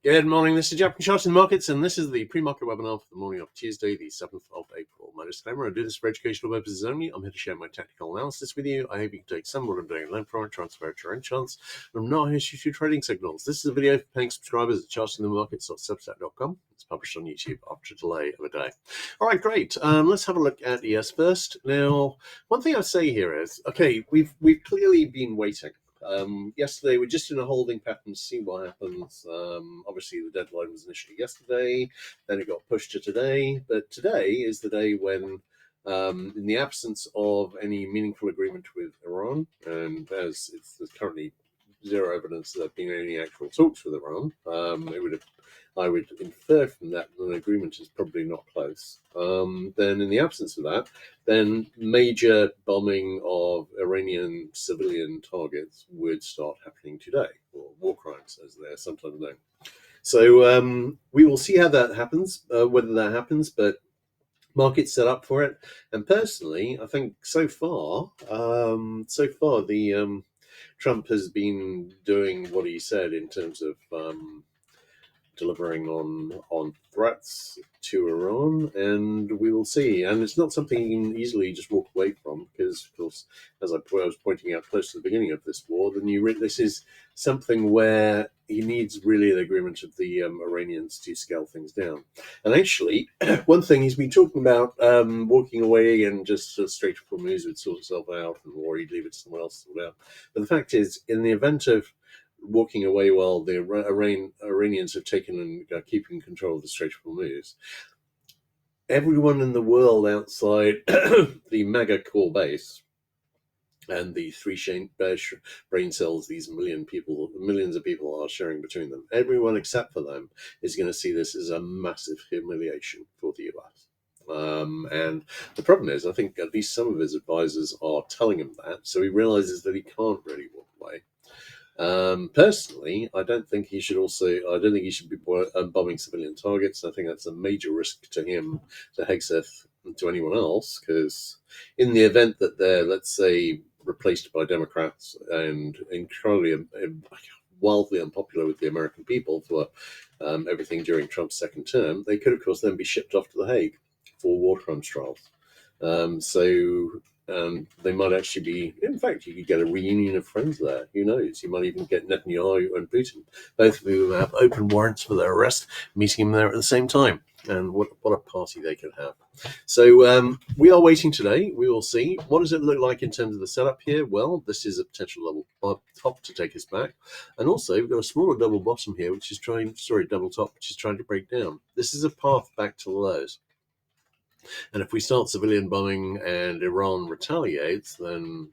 Good morning, this is Jack from Charts and Markets, and this is the pre-market webinar for the morning of Tuesday, the 7th of April. My disclaimer, I do this for educational purposes only. I'm here to share my technical analysis with you. I hope you can take some of what I'm doing and learn from it, transfer it to your own chance. I'm not here to shoot you trading signals. This is a video for paying subscribers at chartsandmarkets.substack.com. It's published on YouTube after a delay of a day. All right, great. Let's have a look at ES first. Now, one thing I'd say here is, okay, we've clearly been waiting. Yesterday, we're just in a holding pattern to see what happens. Obviously, the deadline was initially yesterday, then it got pushed to today. But today is the day when, in the absence of any meaningful agreement with Iran, and there's currently zero evidence that there have been any actual talks with Iran, I would infer from that an agreement is probably not close. Then in the absence of that, then major bombing of Iranian civilian targets would start happening today, or war crimes as they're sometimes known. So we will see how that happens, whether that happens, but market's set up for it. And personally, I think so far the Trump has been doing what he said in terms of delivering on threats to Iran, and we will see. And it's not something you can easily just walk away from, because, of course, as I was pointing out close to the beginning of this war, this is something where he needs really the agreement of the Iranians to scale things down. And actually, one thing he's been talking about, walking away and just straightforward moves would sort itself out, or he'd leave it to someone else to sort out. But the fact is, in the event of walking away while the Iranians have taken and are keeping control of the Strait of Hormuz, everyone in the world outside the mega core base and the three brain cells these millions of people are sharing between them, everyone except for them is going to see this as a massive humiliation for the US. And the problem is, I think at least some of his advisors are telling him that, so he realizes that he can't really walk away. Personally, I don't think he should be bombing civilian targets. I think that's a major risk to him, to Hegseth, and to anyone else, because in the event that they're, let's say, replaced by Democrats and incredibly wildly unpopular with the American people for everything during Trump's second term, they could, of course, then be shipped off to The Hague for war crimes trials. They might actually be, in fact, you could get a reunion of friends there. Who knows? You might even get Netanyahu and Putin, both of whom have open warrants for their arrest, meeting them there at the same time. And what a party they could have. So we are waiting today. We will see. What does it look like in terms of the setup here? Well, this is a potential level top to take us back. And also, we've got a smaller double bottom here, double top, which is trying to break down. This is a path back to the lows. And if we start civilian bombing and Iran retaliates, then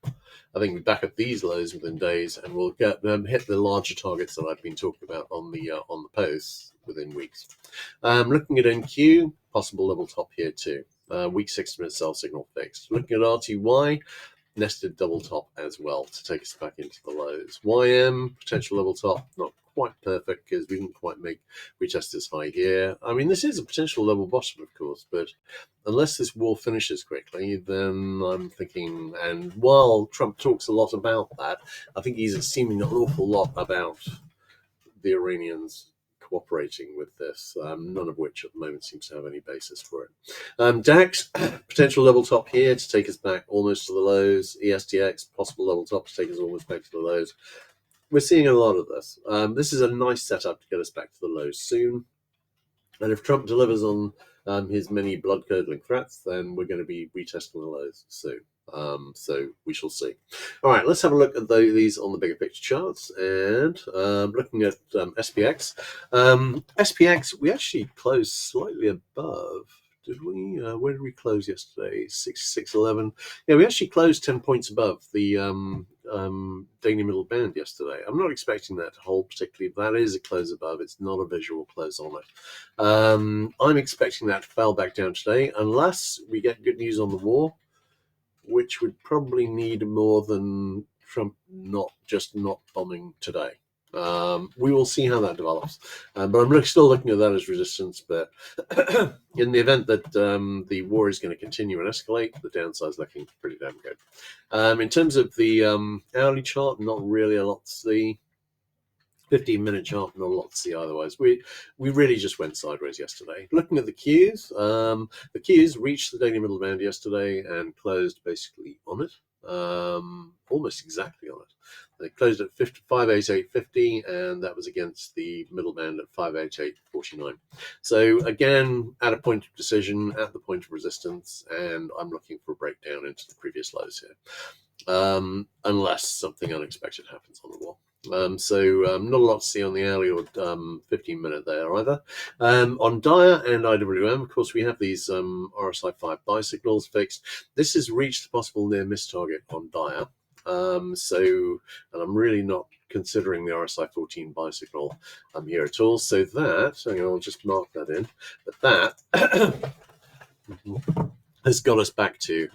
I think we back up these lows within days, and we'll get hit the larger targets that I've been talking about on the posts within weeks. Looking at NQ, possible level top here too. Week 6-minute sell signal fixed. Looking at RTY, nested double top as well to take us back into the lows. YM, potential level top, not quite perfect because we didn't quite retest this high here. I mean, this is a potential level bottom, of course, but unless this war finishes quickly, then I'm thinking, and while Trump talks a lot about that, I think he's assuming an awful lot about the Iranians cooperating with this, none of which at the moment seems to have any basis for it. DAX, potential level top here to take us back almost to the lows. ESTX, possible level top to take us almost back to the lows. We're seeing a lot of this. This is a nice setup to get us back to the lows soon. And if Trump delivers on his many blood-curdling threats, then we're going to be retesting the lows soon. So we shall see. All right, let's have a look at these on the bigger picture charts. And looking at SPX. SPX, we actually closed slightly above. Did we? Where did we close yesterday? 66.11. Yeah, we actually closed 10 points above the daily middle band yesterday. I'm not expecting that to hold particularly. That is a close above. It's not a visual close on it. I'm expecting that to fall back down today, unless we get good news on the war, which would probably need more than Trump not bombing today. We will see how that develops. But I'm still looking at that as resistance. But in the event that the war is going to continue and escalate, the downside is looking pretty damn good. In terms of the hourly chart, not really a lot to see. 15-minute chart, not a lot to see otherwise. We really just went sideways yesterday. Looking at the Qs, the Qs reached the daily middle band yesterday and closed basically on it, almost exactly on it. They closed at 588.50, and that was against the middle band at 588.49. So again, at a point of decision, at the point of resistance, and I'm looking for a breakdown into the previous lows here, unless something unexpected happens on the wall. Not a lot to see on the hourly or 15-minute there either. On Dia and IWM, of course, we have these RSI 5 buy signals fixed. This has reached the possible near miss target on Dia. And I'm really not considering the RSI 14 buy signal here at all. So that, I'll just mark that in. But that has got us back to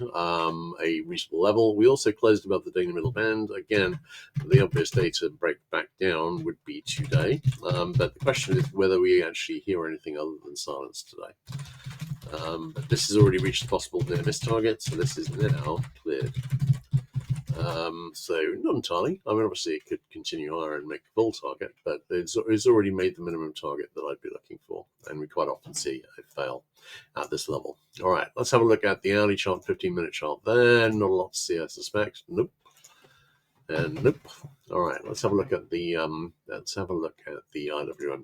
a reasonable level. We also closed above the daily middle band. Again, the obvious day to break back down would be today. But the question is whether we actually hear anything other than silence today. But this has already reached the possible near miss target, so this is now cleared. So not entirely. I mean, obviously it could continue higher and make a full target, but it's already made the minimum target that I'd be looking for, and we quite often see it fail at this level. All right, let's have a look at the hourly chart, 15-minute chart there. Not a lot to see, I suspect. Nope. And nope. All right, let's have a look at the IWM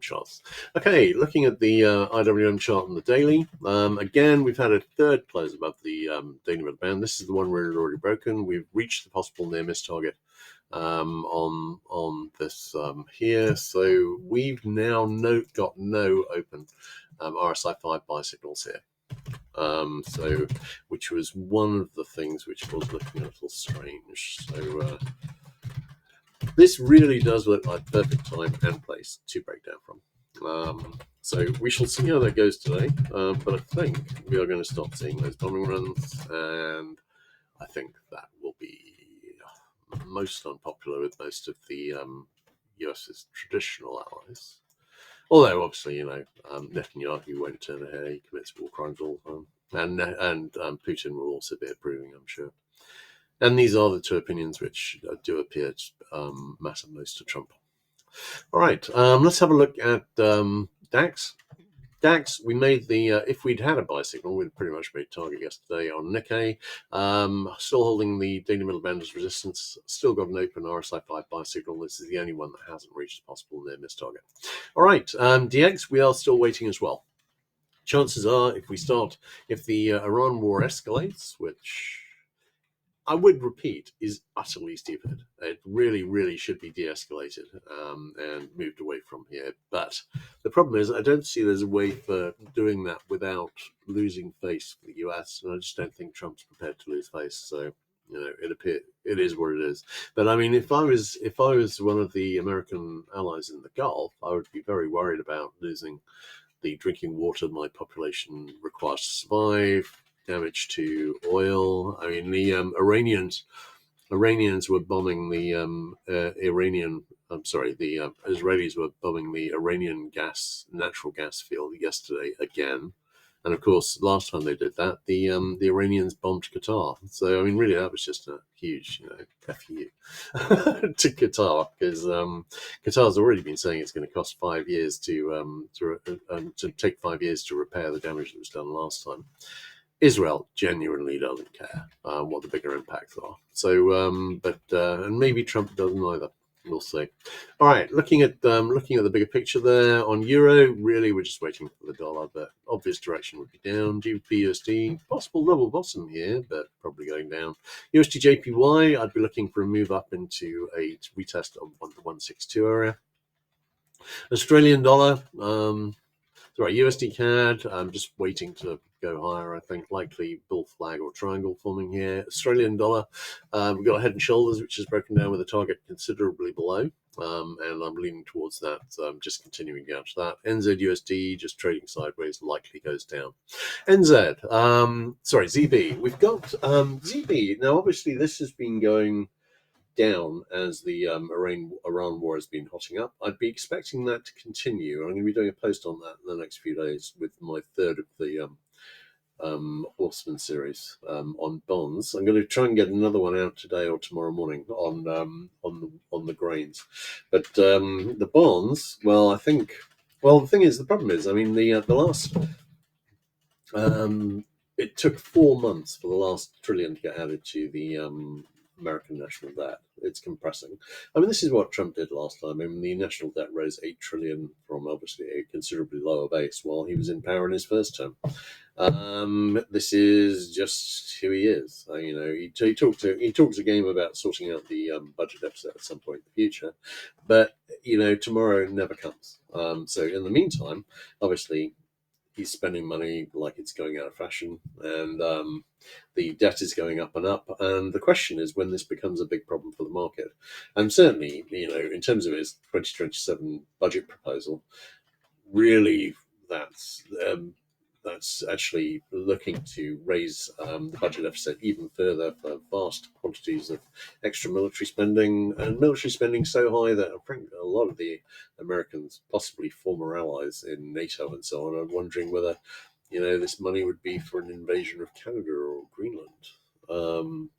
charts. Okay, looking at the IWM chart on the daily. Again, we've had a third close above the daily middle band. This is the one where it's already broken. We've reached the possible near miss target on this here. So we've now got no open RSI 5 buy signals here. Which was one of the things which was looking a little strange. So this really does look like perfect time and place to break down from. So we shall see how that goes today. But I think we are going to start seeing those bombing runs, and I think that will be most unpopular with most of the US's traditional allies. Although, obviously, Netanyahu won't turn a hair. He commits war crimes all the time. And Putin will also be approving, I'm sure. And these are the two opinions which do appear to matter most to Trump. All right, let's have a look at DAX. DAX, we made the, if we'd had a buy signal, we'd pretty much made target yesterday on Nikkei. Still holding the daily middle band as resistance. Still got an open RSI 5 buy signal. This is the only one that hasn't reached the possible near miss target. All right, DX, we are still waiting as well. Chances are, if the Iran war escalates, which I would repeat is utterly stupid. It really, really should be de-escalated and moved away from here. But the problem is I don't see there's a way for doing that without losing face for the US, and I just don't think Trump's prepared to lose face. So, it is what it is. But I mean, if I was one of the American allies in the Gulf, I would be very worried about losing the drinking water my population requires to survive. Damage to oil. I mean, the Iranians were bombing the Israelis were bombing the Iranian natural gas field yesterday again. And of course, last time they did that, the Iranians bombed Qatar. So I mean, really, that was just a huge, FU to Qatar, because Qatar's already been saying it's going to cost 5 years to take 5 years to repair the damage that was done last time. Israel genuinely doesn't care what the bigger impacts are. So, and maybe Trump doesn't either. We'll see. All right, looking at the bigger picture there on euro, really we're just waiting for the dollar, but obvious direction would be down. GBP USD, possible double bottom here, but probably going down. USD JPY, I'd be looking for a move up into a retest of the 162 area. Australian dollar, USD CAD, I'm just waiting to go higher. I think likely bull flag or triangle forming here. Australian dollar, we've got a head and shoulders, which is broken down with a target considerably below. And I'm leaning towards that, just continuing down to that. NZUSD, just trading sideways, likely goes down. ZB. We've got ZB. Now, obviously, this has been going down as the Iran war has been hotting up. I'd be expecting that to continue. I'm going to be doing a post on that in the next few days with my third of the Horseman series on bonds. I'm going to try and get another one out today or tomorrow morning on the grains, but the bonds. Well, I think. Well, the thing is, the problem is, I mean, the last. It took 4 months for the last trillion to get added to the American national debt. It's compressing. I mean, this is what Trump did last time. I mean, the national debt rose 8 trillion from obviously a considerably lower base while he was in power in his first term. This is just who he is. He talks a game about sorting out the budget deficit at some point in the future, but tomorrow never comes. So in the meantime, obviously, he's spending money like it's going out of fashion, and the debt is going up and up. And the question is when this becomes a big problem for the market. And certainly, in terms of his 2027 budget proposal, really that's actually looking to raise the budget deficit even further for vast quantities of extra military spending, and military spending so high that frankly a lot of the Americans, possibly former allies in NATO and so on, are wondering whether this money would be for an invasion of Canada or Greenland.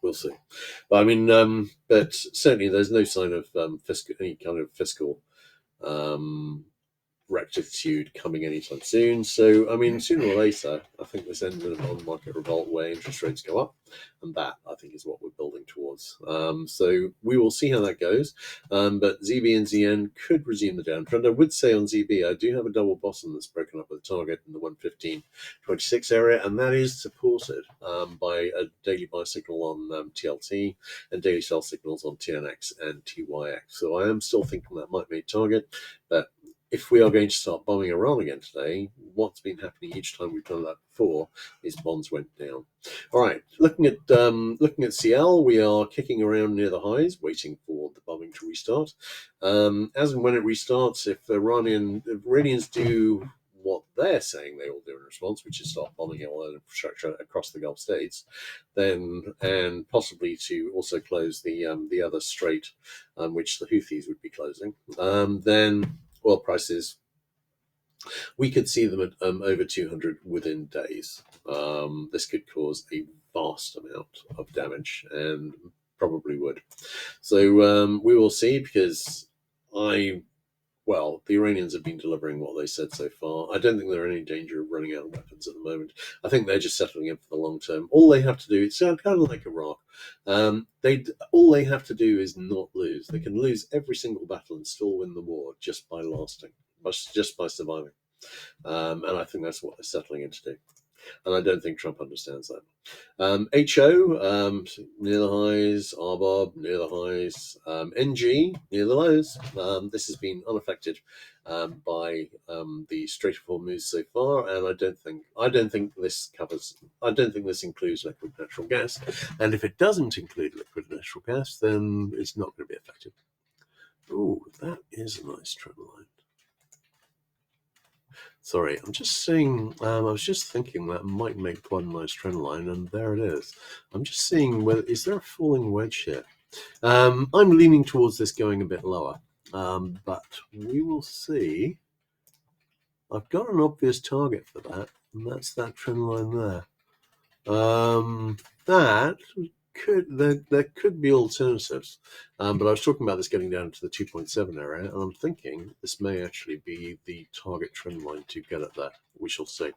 We'll see. But I mean, but certainly there's no sign of any kind of fiscal rectitude coming anytime soon. So, I mean, sooner or later, I think this ends in a bond-market revolt where interest rates go up, and that, I think, is what we're building towards. So we will see how that goes. But ZB and ZN could resume the downtrend. I would say on ZB, I do have a double bottom that's broken up with a target in the 115.26 area, and that is supported by a daily buy signal on TLT and daily sell signals on TNX and TYX. So I am still thinking that might be a target, but if we are going to start bombing Iran again today, what's been happening each time we've done that before is bonds went down. All right, looking at CL, we are kicking around near the highs, waiting for the bombing to restart. As and when it restarts, if Iranians do what they're saying they will do in response, which is start bombing all their infrastructure across the Gulf states, then and possibly to also close the other strait, which the Houthis would be closing, then oil prices, we could see them at over 200 within days. This could cause a vast amount of damage and probably would. So we will see, because the Iranians have been delivering what they said so far. I don't think they're in any danger of running out of weapons at the moment. I think they're just settling in for the long term. All they have to do, it's kind of like Iraq. All they have to do is not lose. They can lose every single battle and still win the war just by lasting, just by surviving. And I think that's what they're settling in to do. And I don't think Trump understands that. HO, near the highs, RBOB, near the highs, NG, near the lows. This has been unaffected by the Strait of Hormuz so far, and I don't think this includes liquid natural gas. And if it doesn't include liquid natural gas, then it's not going to be affected. Oh, that is a nice trend line. Sorry, I'm just seeing, I was just thinking that might make quite a nice trend line, and there it is. I'm just seeing is there a falling wedge here? I'm leaning towards this going a bit lower, but we will see. I've got an obvious target for that, and that's that trend line there. There could be alternatives, but I was talking about this getting down to the 2.7 area, and I'm thinking this may actually be the target trend line to get at that. We shall see.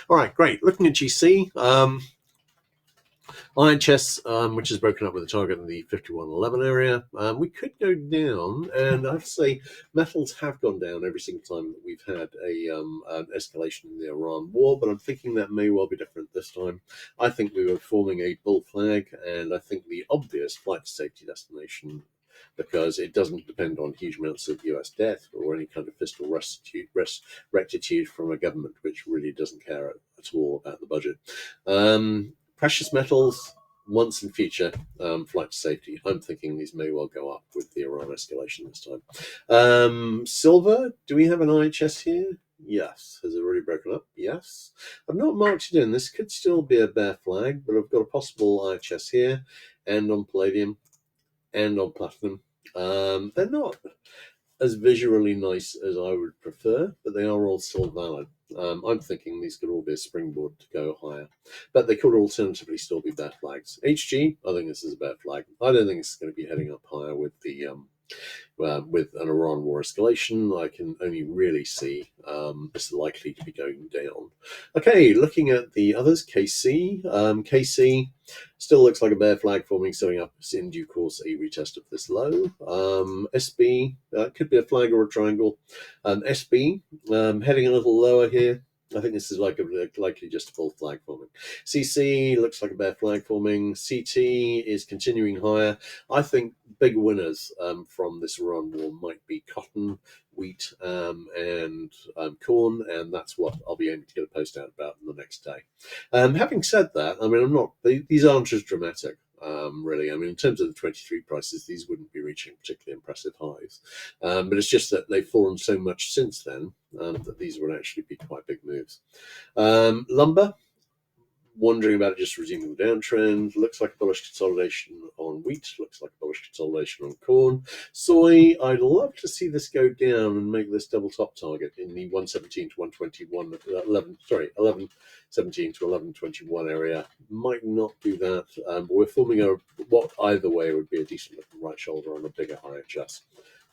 All right, great. Looking at GC, IHS, which is broken up with a target in the 51.11 area. We could go down, and I have to say, metals have gone down every single time that we've had an escalation in the Iran war, but I'm thinking that may well be different this time. I think we were forming a bull flag, and I think the obvious flight to safety destination, because it doesn't depend on huge amounts of US debt or any kind of fiscal rectitude from a government which really doesn't care at all about the budget. Precious metals, once in future, flight to safety. I'm thinking these may well go up with the Iran escalation this time. Silver, do we have an IHS here? Yes. Has it already broken up? Yes. I've not marked it in. This could still be a bear flag, but I've got a possible IHS here, and on palladium, and on platinum. They're not as visually nice as I would prefer, but they are all still valid. I'm thinking these could all be a springboard to go higher, but they could alternatively still be bear flags. HG, I think this is a bear flag. I don't think it's going to be heading up higher with the with an Iran war escalation. I can only really see this likely to be going down. Okay, looking at the others, KC still looks like a bear flag forming, setting up in due course a retest of this low. SB could be a flag or a triangle. SB heading a little lower here. I think this is likely just a full flag forming. CC looks like a bear flag forming. CT is continuing higher. I think big winners from this Iran war might be cotton, wheat, and corn, and that's what I'll be aiming to get a post out about in the next day. Having said that, I mean, these aren't as dramatic. Really, I mean, in terms of the 23 prices, these wouldn't be reaching particularly impressive highs. But it's just that they've fallen so much since then that these would actually be quite big moves. Lumber, wondering about it just resuming the downtrend. Looks like a bullish consolidation on wheat. Looks like a bullish consolidation on corn. Soy, I'd love to see this go down and make this double top target in the 117 to 121, 1117 to 1121 area. Might not do that, but we're forming what either way would be a decent looking right shoulder on a bigger high adjust.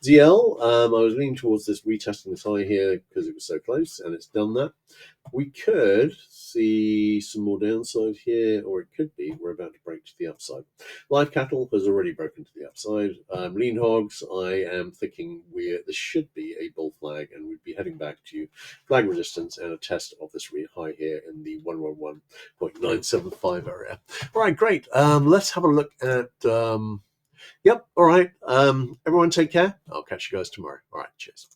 ZL, I was leaning towards this retesting this high here because it was so close, and it's done that. We could see some more downside here, or it could be we're about to break to the upside. Live cattle has already broken to the upside. Lean hogs, I am thinking this should be a bull flag, and we'd be heading back to flag resistance and a test of this really high here in the 111.975 area. All right, great. Let's have a look at. Yep. All right. Everyone take care. I'll catch you guys tomorrow. All right. Cheers.